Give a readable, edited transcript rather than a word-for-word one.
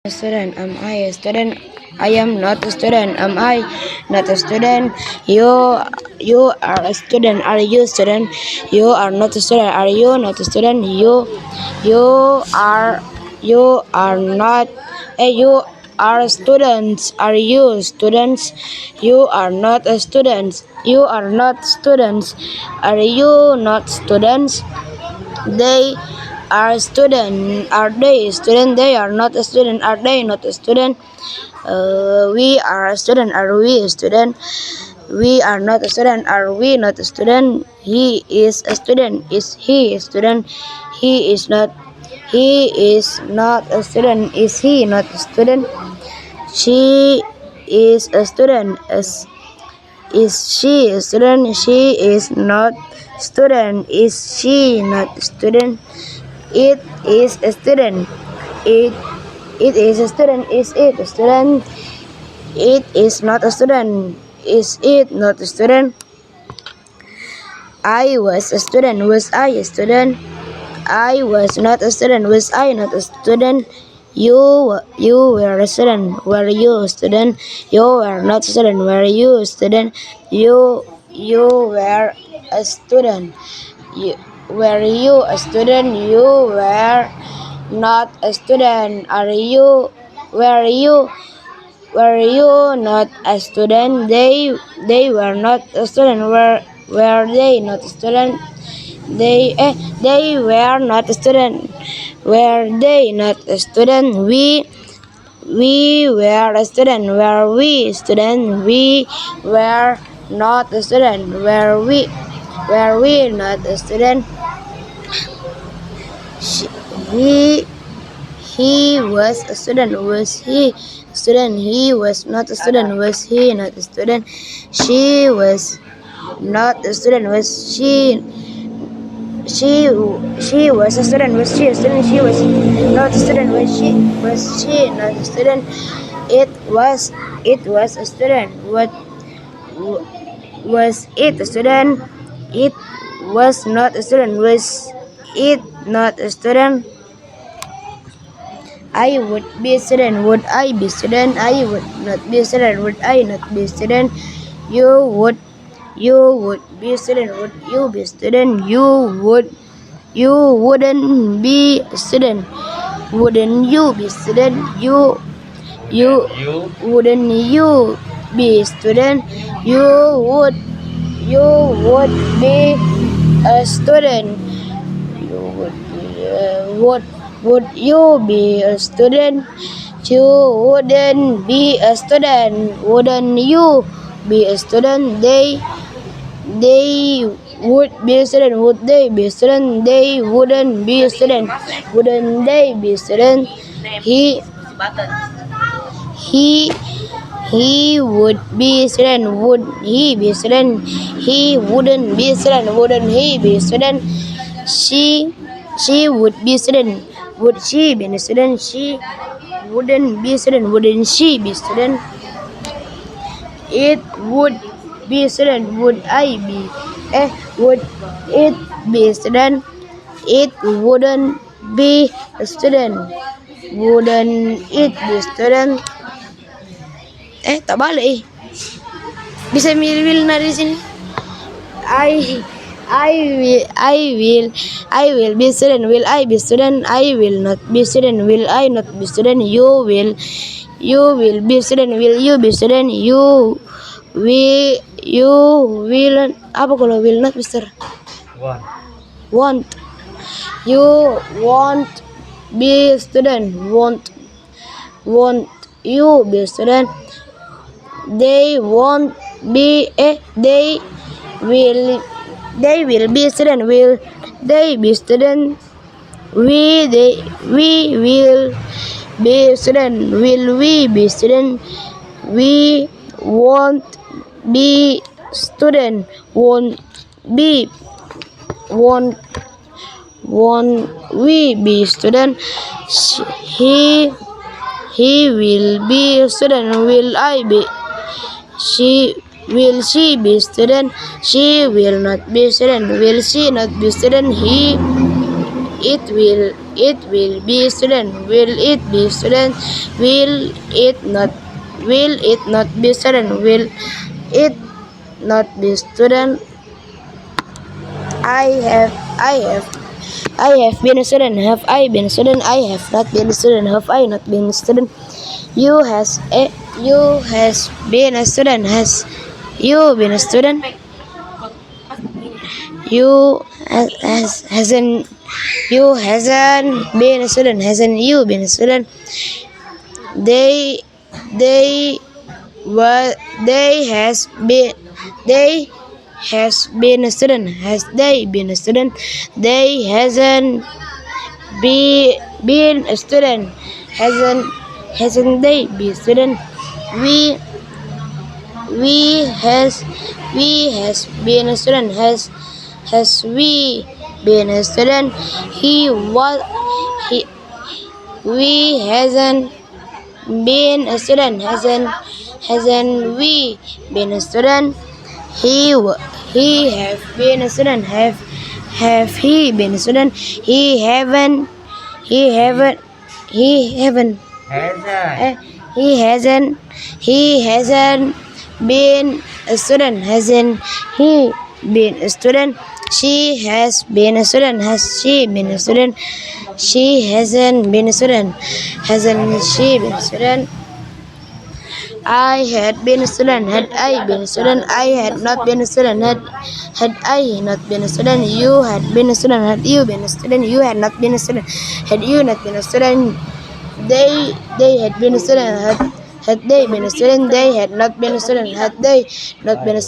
Student? Am I a student? I am not a student. Am I not a student? You are a student. Are you a student? You are not a student. Are you not a student? You are not. You are students. Are you students? You are not a student. You are not students. Are you not students? They are student. Are they student? They are not a student. Are they not a student? We are a student. Are we a student? We are not a student. Are we not a student? He is a student. Is he a student? He is not. He is not a student. Is he not a student? She is a student. Is she a student? She is not student. Is she not a student? It is a student. It is a student. Is it a student? It is not a student. Is it not a student? I was a student. Was I a student? I was not a student. Was I not a student? You were a student. Were you a student? You were not a student. Were you a student? You were a student. Were you a student? You were not a student. Were you not a student? They were not a student. Were they not a student? They were not a student. Were they not a student? We were a student. Were we a student? We were not a student. Were we not a student? He was a student. Was he a student? He was not a student. Was he not a student? She was not a student. Was she was a student. Was she a student? She was not a student. Was she not a student? It was a student. What was it a student? It was not a student. Was it not a student? I would be a student. Would I be a student? I would not be a student. Would I not be a student? You would be a student. Would you be a student? You wouldn't be a student. Wouldn't you be a student? Wouldn't you be a student? You would be a student. You would you be a student? You wouldn't be a student. Wouldn't you be a student? They would be a student. Would they be a student? They wouldn't be a student. Wouldn't they be a student? He would be a student. Would he be a student? He wouldn't be a student. Wouldn't he be a student? She would be a student. Would she be a student? She wouldn't be a student. Wouldn't she be a student? It would be a student. Would it be a student? It wouldn't be a student. Wouldn't it be a student? Tak balik Bisa milih na di sini. I will be student. Will I be student? I will not be student. Will I not be student? You will be student. Will you be student? You will. Apa kalau will not, Mister? Won't. You won't be student. Won't you be student? They won't be. They will be student. Will they be student? We will be student. Will we be student? We won't be student. Won't we be student? He will be a student. Will I be? Will she be student? She will not be student. Will she not be student? It it will be student. Will it be student? Will it not? Will it not be student? Will it not be student? I have been a student. Have I been a student? I have not been a student. Have I not been a student? You has been a student. Has you been a student? You hasn't been a student. Hasn't you been a student? They has been a student. Has they been a student? They hasn't been a student. Hasn't they been a student? We has been a student. Has we been a student? He was he we hasn't been a student. Hasn't we been a student? He have been a student. Have he been a student? He haven't he haven't he haven't Hasn't. he hasn't been a student. Hasn't he been a student? She has been a student. Has she been a student? She hasn't been a student. Hasn't she been a student? I had been a student. Had I been a student? I had not been a student. Had I not been a student? You had been a student. Had you been a student? You had not been a student. Had you not been a student? They had been a student. Had they been a student? They had not been a student. Had they not been a